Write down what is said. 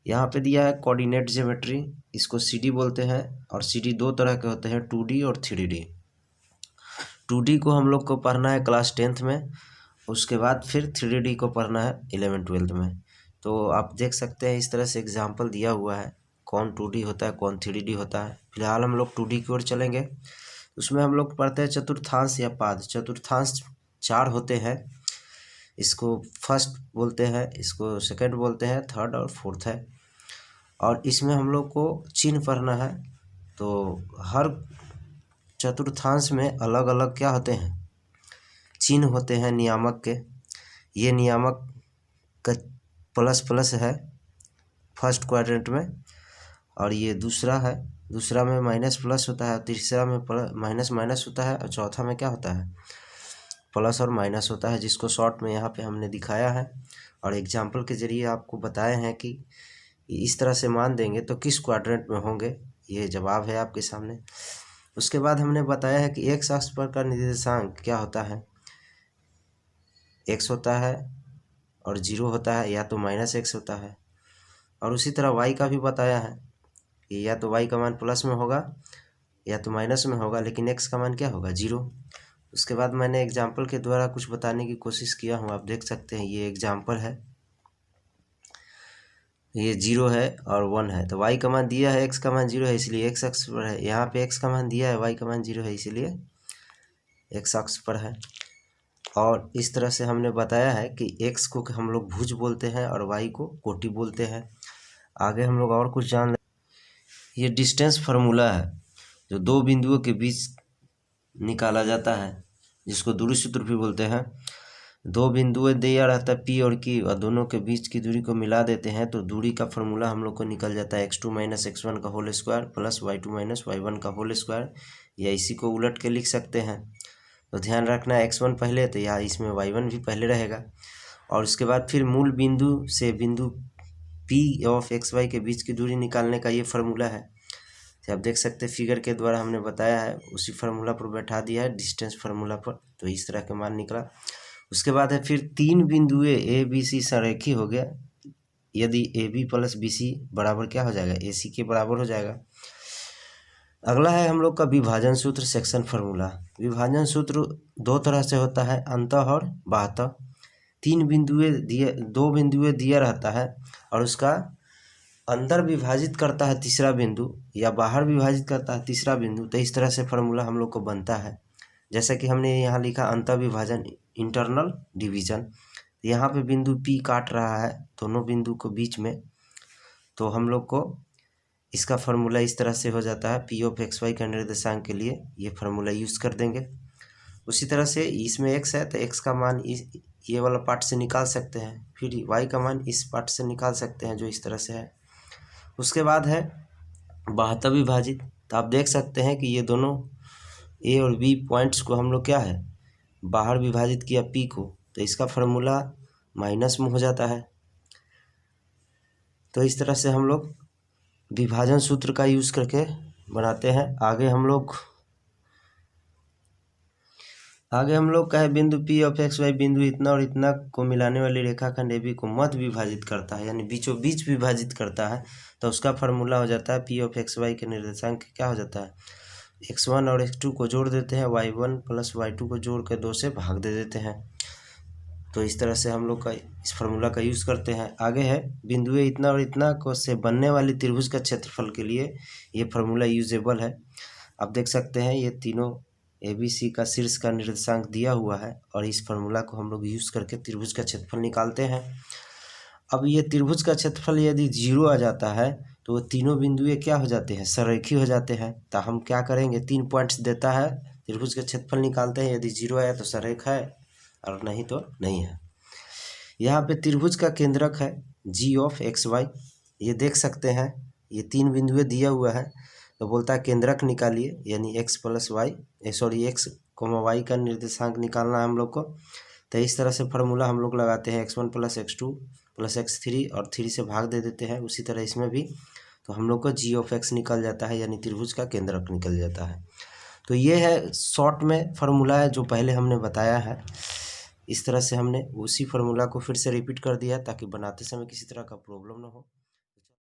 यहाँ पे दिया है कोऑर्डिनेट ज्योमेट्री, इसको सीडी बोलते हैं। और सीडी दो तरह के होते हैं, 2D और 3D। 2D को हम लोग को पढ़ना है क्लास 10th में, उसके बाद फिर 3D को पढ़ना है 11th-12th में। तो आप देख सकते हैं इस तरह से एग्जाम्पल दिया हुआ है, कौन 2D होता है कौन 3D होता है। फिलहाल हम लोग 2D की ओर चलेंगे। उसमें हम लोग पढ़ते हैं चतुर्थांश या पाद। चतुर्थांश 4 होते हैं, इसको फर्स्ट बोलते हैं, इसको सेकंड बोलते हैं, थर्ड और फोर्थ है। और इसमें हम लोग को चिन्ह पढ़ना है। तो हर चतुर्थांश में अलग अलग क्या होते हैं, चिन्ह होते हैं नियामक के। ये नियामक का प्लस प्लस है फर्स्ट क्वाड्रेंट में, और ये दूसरा है, दूसरा में माइनस प्लस होता है, तीसरा में माइनस माइनस होता है, और चौथा में क्या होता है, प्लस और माइनस होता है, जिसको शॉर्ट में यहाँ पे हमने दिखाया है और एग्जाम्पल के जरिए आपको बताए हैं कि इस तरह से मान देंगे तो किस क्वाड्रेंट में होंगे। ये जवाब है आपके सामने। उसके बाद हमने बताया है कि एक्स अक्ष पर का निर्देशांक क्या होता है, एक्स होता है और 0 होता है, या तो -x होता है। और उसी तरह y का भी बताया है कि या तो y का मान प्लस में होगा या तो माइनस में होगा, लेकिन x का मान क्या होगा, 0। उसके बाद मैंने एग्जाम्पल के द्वारा कुछ बताने की कोशिश किया हूँ, आप देख सकते हैं ये एग्जाम्पल है, ये 0 है और 1 है। तो y का मान दिया है, x का मान 0 है इसलिए x अक्ष पर है। यहाँ पे x का मान दिया है, y का मान 0 है इसलिए x अक्ष पर है। और इस तरह से हमने बताया है कि x को हम लोग भुज बोलते हैं और y को कोटि बोलते हैं। आगे हम लोग और कुछ जान लें। ये डिस्टेंस फार्मूला है जो दो बिंदुओं के बीच निकाला जाता है, जिसको दूरी सूत्र भी बोलते हैं। दो बिंदुएं दिया रहता है P और Q, और दोनों के बीच की दूरी को मिला देते हैं तो दूरी का फार्मूला हम लोग को निकल जाता है x2 - x1 का whole square plus y2 - y1 का होल स्क्वायर, या इसी को उलट के लिख सकते हैं। तो ध्यान रखना है x1 पहले, तो यहाँ इसमें y1 भी पहले रहेगा। और उसके बाद फिर मूल बिंदु से बिंदु P ऑफ xy के बीच की दूरी निकालने का ये फार्मूला है। तो आप देख सकते हैं फिगर के द्वारा हमने बताया है, उसी फार्मूला पर बैठा दिया है डिस्टेंस फार्मूला पर, तो इस तरह के मान निकला। उसके बाद है फिर तीन बिंदुएं ए बी सी संरेखी हो गया, यदि A B plus B C बराबर क्या हो जाएगा, ए सी के बराबर हो जाएगा। अगला है हम लोग का विभाजन सूत्र, सेक्शन फार्मूला। विभाजन सूत्र दो तरह से होता है, अंतः और बाह्य। दो बिंदुएं दिया रहता है और उसका अंदर विभाजित करता है तीसरा बिंदु, या बाहर विभाजित करता है तीसरा बिंदु, तो इस तरह से फार्मूला हम लोग को बनता है। जैसा कि हमने यहाँ लिखा अंतर विभाजन, इंटरनल डिवीजन। यहाँ पे बिंदु P काट रहा है दोनों बिंदु को बीच में, तो हम लोग को इसका फार्मूला इस तरह से हो जाता है। P ऑफ xy का निर्देशांक के लिए ये फार्मूला यूज़ कर देंगे। उसी तरह से इसमें x है तो x का मान ये वाला पार्ट से निकाल सकते हैं, फिर y का मान इस पार्ट से निकाल सकते हैं जो इस तरह से है। उसके बाद है बाह्य विभाजित। तो आप देख सकते हैं कि ये दोनों A और B पॉइंट्स को हम लोग क्या है, बाहर विभाजित किया P को, तो इसका फार्मूला माइनस में हो जाता है। तो इस तरह से हम लोग विभाजन सूत्र का यूज़ करके बनाते हैं। आगे हम लोग का है बिंदु P ऑफ xy, बिंदु इतना और इतना को मिलाने वाली रेखाखंड AB को मध्य विभाजित करता है, यानी बीचों बीच विभाजित करता है, तो उसका फार्मूला हो जाता है P ऑफ xy के निर्देशांक क्या हो जाता है, x1 और x2 को जोड़ देते हैं, y1 प्लस y2 को जोड़ कर 2 से भाग दे देते हैं। तो इस तरह से हम लोग का इस फार्मूला का यूज़ करते हैं। आगे है बिंदुएं इतना और इतना को से बनने वाली त्रिभुज का क्षेत्रफल के लिए ये फार्मूला यूजेबल है। आप देख सकते हैं ये तीनों ABC का शीर्ष का निर्देशांक दिया हुआ है, और इस फार्मूला को हम लोग यूज़ करके त्रिभुज का क्षेत्रफल निकालते हैं। अब ये त्रिभुज का क्षेत्रफल यदि 0 आ जाता है तो वो तीनों बिंदुएं क्या हो जाते हैं, संरेखी हो जाते हैं। तो हम क्या करेंगे, 3 पॉइंट्स देता है, त्रिभुज का क्षेत्रफल निकालते हैं, यदि 0 आया तो संरेख है और नहीं तो नहीं है। यहाँ पे त्रिभुज का केंद्रक है G ऑफ xy, ये देख सकते हैं ये 3 बिंदुएं दिया हुआ है, तो बोलता है केंद्रक निकालिए, यानी x y का निर्देशांक निकालना है हम लोग को। तो इस तरह से फार्मूला हम लोग लगाते हैं x1 plus x2 plus x3 और 3 से भाग दे देते हैं। उसी तरह इसमें भी तो हम लोग को G ऑफ x निकल जाता है, यानी त्रिभुज का केंद्रक निकल जाता है। तो ये है शॉर्ट में फार्मूला है जो पहले हमने बताया है। इस तरह से हमने उसी फार्मूला को फिर से रिपीट कर दिया ताकि बनाते समय किसी तरह का प्रॉब्लम ना हो।